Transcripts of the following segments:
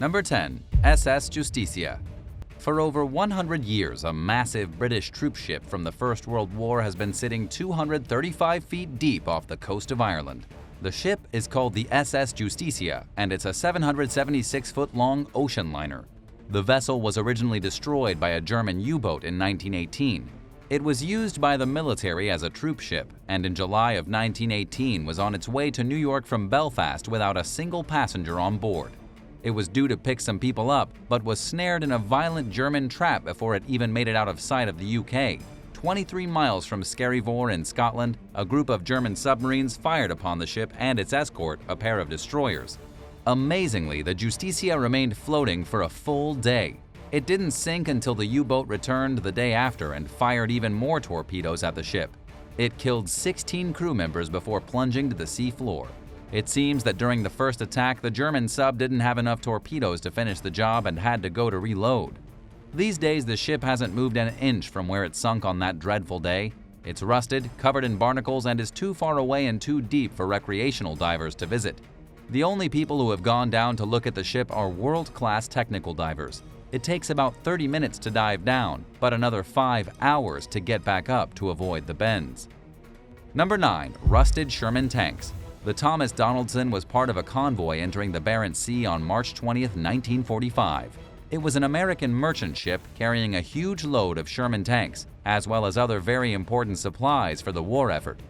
Number 10. SS Justicia. For over 100 years, a massive British troop ship from the First World War has been sitting 235 feet deep off the coast of Ireland. The ship is called the SS Justicia, and it's a 776-foot-long ocean liner. The vessel was originally destroyed by a German U-boat in 1918. It was used by the military as a troop ship, and in July of 1918 was on its way to New York from Belfast without a single passenger on board. It was due to pick some people up, but was snared in a violent German trap before it even made it out of sight of the UK. 23 miles from Skerryvore in Scotland, a group of German submarines fired upon the ship and its escort, a pair of destroyers. Amazingly, the Justicia remained floating for a full day. It didn't sink until the U-boat returned the day after and fired even more torpedoes at the ship. It killed 16 crew members before plunging to the sea floor. It seems that during the first attack, the German sub didn't have enough torpedoes to finish the job and had to go to reload. These days, the ship hasn't moved an inch from where it sunk on that dreadful day. It's rusted, covered in barnacles, and is too far away and too deep for recreational divers to visit. The only people who have gone down to look at the ship are world-class technical divers. It takes about 30 minutes to dive down, but another 5 hours to get back up to avoid the bends. Number 9. Rusted Sherman tanks. The Thomas Donaldson was part of a convoy entering the Barents Sea on March 20, 1945. It was an American merchant ship carrying a huge load of Sherman tanks, as well as other very important supplies for the war effort.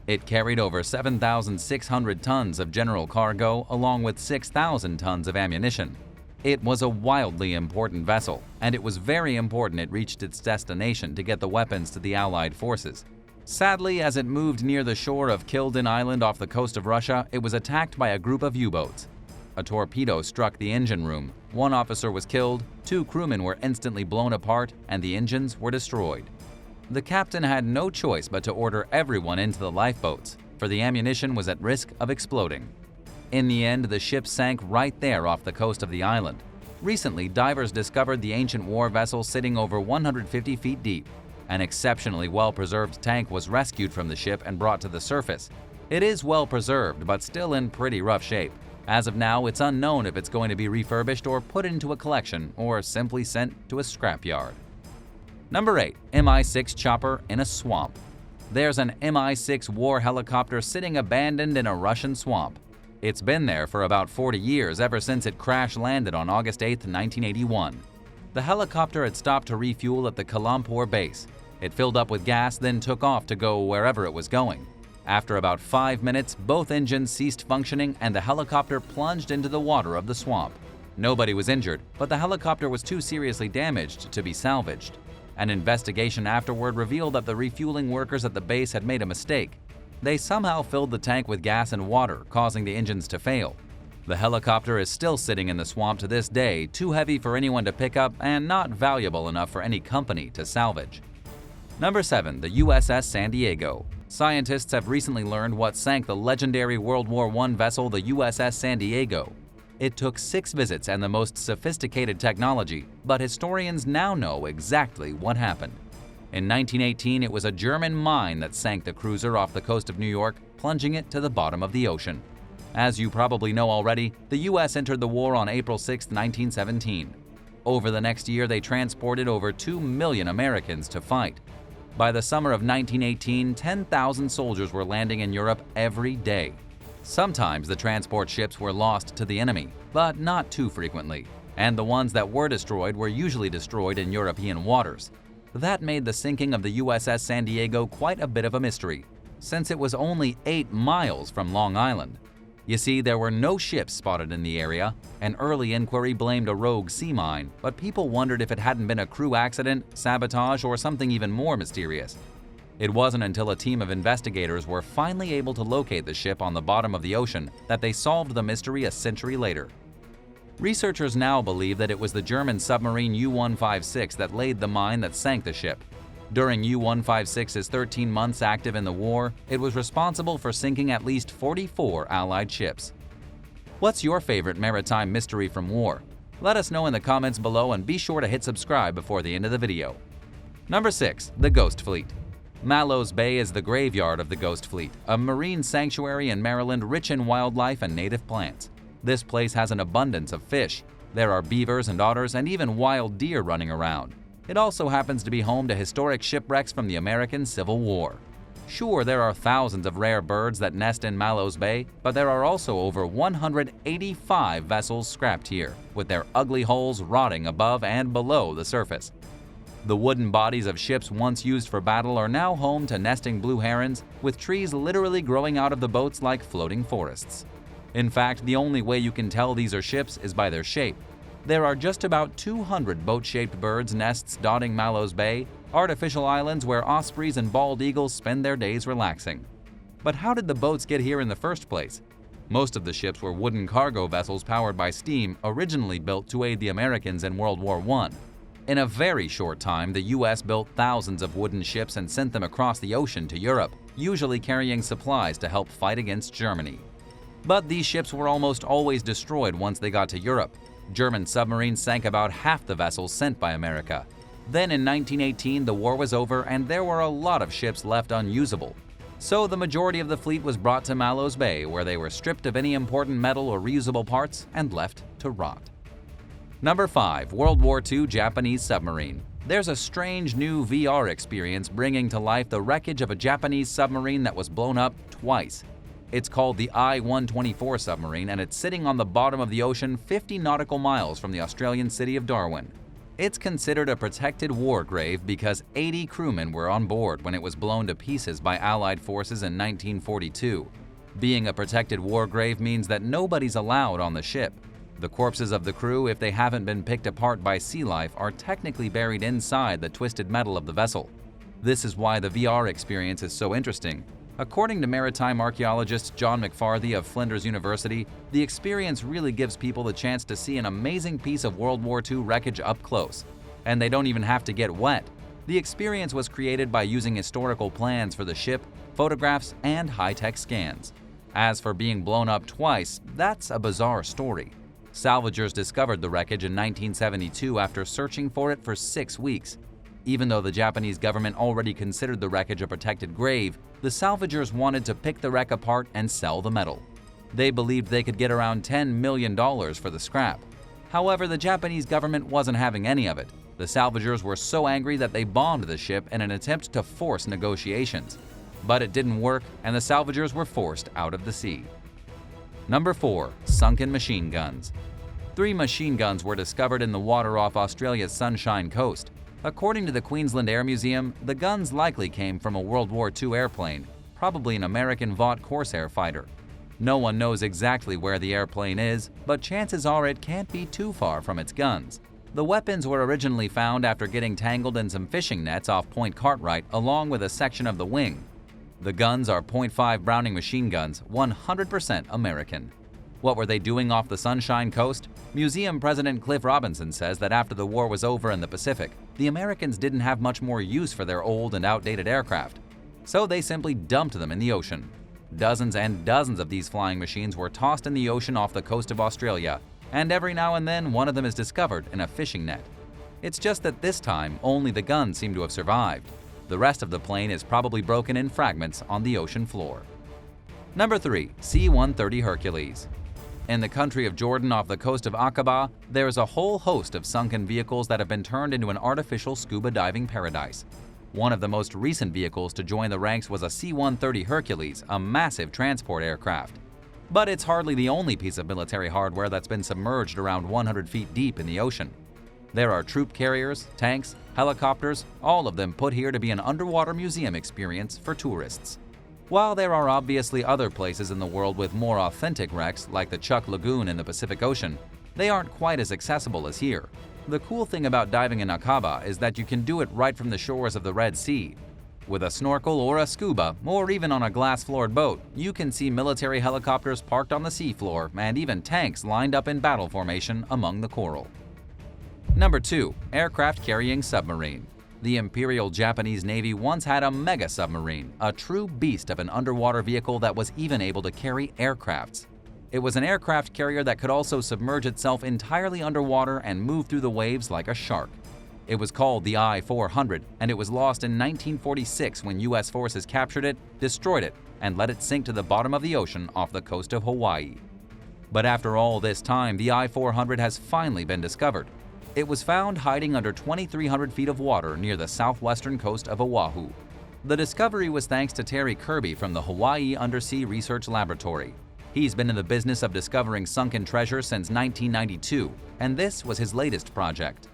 It carried over 7,600 tons of general cargo along with 6,000 tons of ammunition. It was a wildly important vessel, and it was very important it reached its destination to get the weapons to the Allied forces. Sadly, as it moved near the shore of Kildin Island off the coast of Russia, it was attacked by a group of U-boats. A torpedo struck the engine room, 1 officer was killed, 2 crewmen were instantly blown apart, and the engines were destroyed. The captain had no choice but to order everyone into the lifeboats, for the ammunition was at risk of exploding. In the end, the ship sank right there off the coast of the island. Recently, divers discovered the ancient war vessel sitting over 150 feet deep. An exceptionally well-preserved tank was rescued from the ship and brought to the surface. It is well-preserved, but still in pretty rough shape. As of now, it's unknown if it's going to be refurbished or put into a collection or simply sent to a scrapyard. Number 8. Mi-6 chopper in a swamp. There's an Mi-6 war helicopter sitting abandoned in a Russian swamp. It's been there for about 40 years, ever since it crash-landed on August 8, 1981. The helicopter had stopped to refuel at the Kalampur base. It filled up with gas, then took off to go wherever it was going. After about 5 minutes, both engines ceased functioning and the helicopter plunged into the water of the swamp. Nobody was injured, but the helicopter was too seriously damaged to be salvaged. An investigation afterward revealed that the refueling workers at the base had made a mistake. They somehow filled the tank with gas and water, causing the engines to fail. The helicopter is still sitting in the swamp to this day, too heavy for anyone to pick up and not valuable enough for any company to salvage. Number 7. The USS San Diego. Scientists have recently learned what sank the legendary World War I vessel, the USS San Diego. It took 6 visits and the most sophisticated technology, but historians now know exactly what happened. In 1918, it was a German mine that sank the cruiser off the coast of New York, plunging it to the bottom of the ocean. As you probably know already, the U.S. entered the war on April 6, 1917. Over the next year, they transported over 2 million Americans to fight. By the summer of 1918, 10,000 soldiers were landing in Europe every day. Sometimes the transport ships were lost to the enemy, but not too frequently, and the ones that were destroyed were usually destroyed in European waters. That made the sinking of the USS San Diego quite a bit of a mystery, since it was only 8 miles from Long Island. You see, there were no ships spotted in the area. An early inquiry blamed a rogue sea mine, but people wondered if it hadn't been a crew accident, sabotage, or something even more mysterious. It wasn't until a team of investigators were finally able to locate the ship on the bottom of the ocean that they solved the mystery a century later. Researchers now believe that it was the German submarine U-156 that laid the mine that sank the ship. During U-156's 13 months active in the war, it was responsible for sinking at least 44 Allied ships. What's your favorite maritime mystery from war? Let us know in the comments below and be sure to hit subscribe before the end of the video. Number 6. The Ghost Fleet. Mallows Bay is the graveyard of the Ghost Fleet, a marine sanctuary in Maryland rich in wildlife and native plants. This place has an abundance of fish. There are beavers and otters and even wild deer running around. It also happens to be home to historic shipwrecks from the American Civil War. Sure, there are thousands of rare birds that nest in Mallows Bay, but there are also over 185 vessels scrapped here, with their ugly hulls rotting above and below the surface. The wooden bodies of ships once used for battle are now home to nesting blue herons, with trees literally growing out of the boats like floating forests. In fact, the only way you can tell these are ships is by their shape. There are just about 200 boat-shaped birds' nests dotting Mallows Bay, artificial islands where ospreys and bald eagles spend their days relaxing. But how did the boats get here in the first place? Most of the ships were wooden cargo vessels powered by steam, originally built to aid the Americans in World War I. In a very short time, the U.S. built thousands of wooden ships and sent them across the ocean to Europe, usually carrying supplies to help fight against Germany. But these ships were almost always destroyed once they got to Europe. German submarines sank about half the vessels sent by America. Then in 1918, the war was over and there were a lot of ships left unusable. So the majority of the fleet was brought to Mallows Bay, where they were stripped of any important metal or reusable parts and left to rot. Number 5. World War II Japanese submarine. There's a strange new VR experience bringing to life the wreckage of a Japanese submarine that was blown up twice. It's called the I-124 submarine, and it's sitting on the bottom of the ocean 50 nautical miles from the Australian city of Darwin. It's considered a protected war grave because 80 crewmen were on board when it was blown to pieces by Allied forces in 1942. Being a protected war grave means that nobody's allowed on the ship. The corpses of the crew, if they haven't been picked apart by sea life, are technically buried inside the twisted metal of the vessel. This is why the VR experience is so interesting. According to maritime archaeologist John McFarthy of Flinders University, the experience really gives people the chance to see an amazing piece of World War II wreckage up close. And they don't even have to get wet. The experience was created by using historical plans for the ship, photographs, and high-tech scans. As for being blown up twice, that's a bizarre story. Salvagers discovered the wreckage in 1972 after searching for it for 6 weeks. Even though the Japanese government already considered the wreckage a protected grave, the salvagers wanted to pick the wreck apart and sell the metal. They believed they could get around $10 million for the scrap. However, the Japanese government wasn't having any of it. The salvagers were so angry that they bombed the ship in an attempt to force negotiations. But it didn't work, and the salvagers were forced out of the sea. Number 4. Sunken machine guns. 3 machine guns were discovered in the water off Australia's Sunshine Coast. According to the Queensland Air Museum, the guns likely came from a World War II airplane, probably an American Vought Corsair fighter. No one knows exactly where the airplane is, but chances are it can't be too far from its guns. The weapons were originally found after getting tangled in some fishing nets off Point Cartwright along with a section of the wing. The guns are .5 Browning machine guns, 100% American. What were they doing off the Sunshine Coast? Museum President Cliff Robinson says that after the war was over in the Pacific, the Americans didn't have much more use for their old and outdated aircraft. So they simply dumped them in the ocean. Dozens and dozens of these flying machines were tossed in the ocean off the coast of Australia, and every now and then one of them is discovered in a fishing net. It's just that this time, only the guns seem to have survived. The rest of the plane is probably broken in fragments on the ocean floor. Number 3. C-130 Hercules. In the country of Jordan off the coast of Aqaba, there is a whole host of sunken vehicles that have been turned into an artificial scuba diving paradise. One of the most recent vehicles to join the ranks was a C-130 Hercules, a massive transport aircraft. But it's hardly the only piece of military hardware that's been submerged around 100 feet deep in the ocean. There are troop carriers, tanks, helicopters, all of them put here to be an underwater museum experience for tourists. While there are obviously other places in the world with more authentic wrecks, like the Chuck Lagoon in the Pacific Ocean, they aren't quite as accessible as here. The cool thing about diving in Aqaba is that you can do it right from the shores of the Red Sea. With a snorkel or a scuba, or even on a glass-floored boat, you can see military helicopters parked on the seafloor and even tanks lined up in battle formation among the coral. Number 2. Aircraft carrying submarine. The Imperial Japanese Navy once had a mega submarine, a true beast of an underwater vehicle that was even able to carry aircrafts. It was an aircraft carrier that could also submerge itself entirely underwater and move through the waves like a shark. It was called the I-400, and it was lost in 1946 when U.S. forces captured it, destroyed it, and let it sink to the bottom of the ocean off the coast of Hawaii. But after all this time, the I-400 has finally been discovered. It was found hiding under 2,300 feet of water near the southwestern coast of Oahu. The discovery was thanks to Terry Kirby from the Hawaii Undersea Research Laboratory. He's been in the business of discovering sunken treasure since 1992, and this was his latest project.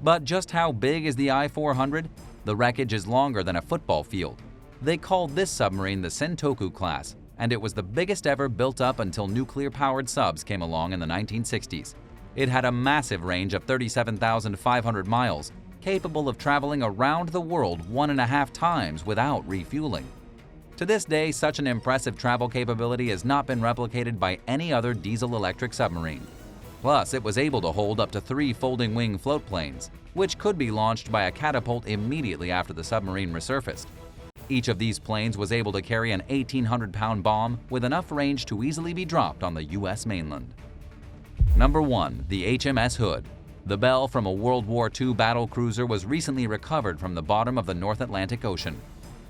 But just how big is the I-400? The wreckage is longer than a football field. They called this submarine the Sentoku class, and it was the biggest ever built up until nuclear-powered subs came along in the 1960s. It had a massive range of 37,500 miles, capable of traveling around the world 1.5 times without refueling. To this day, such an impressive travel capability has not been replicated by any other diesel-electric submarine. Plus, it was able to hold up to 3 folding-wing float planes, which could be launched by a catapult immediately after the submarine resurfaced. Each of these planes was able to carry an 1,800-pound bomb with enough range to easily be dropped on the U.S. mainland. Number 1. The HMS Hood. The Belle from a World War II battle cruiser was recently recovered from the bottom of the North Atlantic Ocean.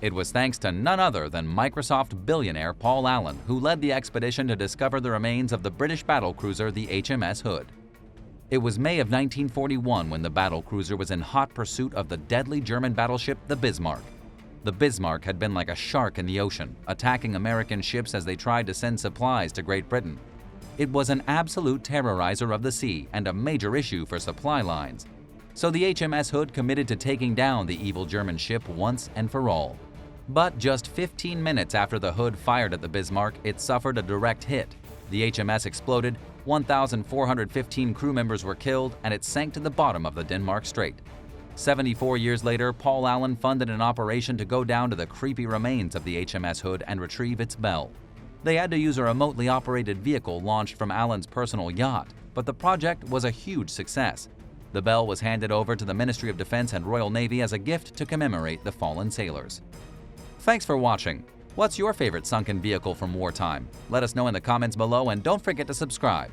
It was thanks to none other than Microsoft billionaire Paul Allen, who led the expedition to discover the remains of the British battlecruiser the HMS Hood. It was May of 1941 when the battlecruiser was in hot pursuit of the deadly German battleship the Bismarck. The Bismarck had been like a shark in the ocean, attacking American ships as they tried to send supplies to Great Britain. It was an absolute terrorizer of the sea and a major issue for supply lines. So the HMS Hood committed to taking down the evil German ship once and for all. But just 15 minutes after the Hood fired at the Bismarck, it suffered a direct hit. The HMS exploded, 1,415 crew members were killed, and it sank to the bottom of the Denmark Strait. 74 years later, Paul Allen funded an operation to go down to the creepy remains of the HMS Hood and retrieve its bell. They had to use a remotely operated vehicle launched from Allen's personal yacht, but the project was a huge success. The bell was handed over to the Ministry of Defense and Royal Navy as a gift to commemorate the fallen sailors. Thanks for watching. What's your favorite sunken vehicle from wartime? Let us know in the comments below and don't forget to subscribe.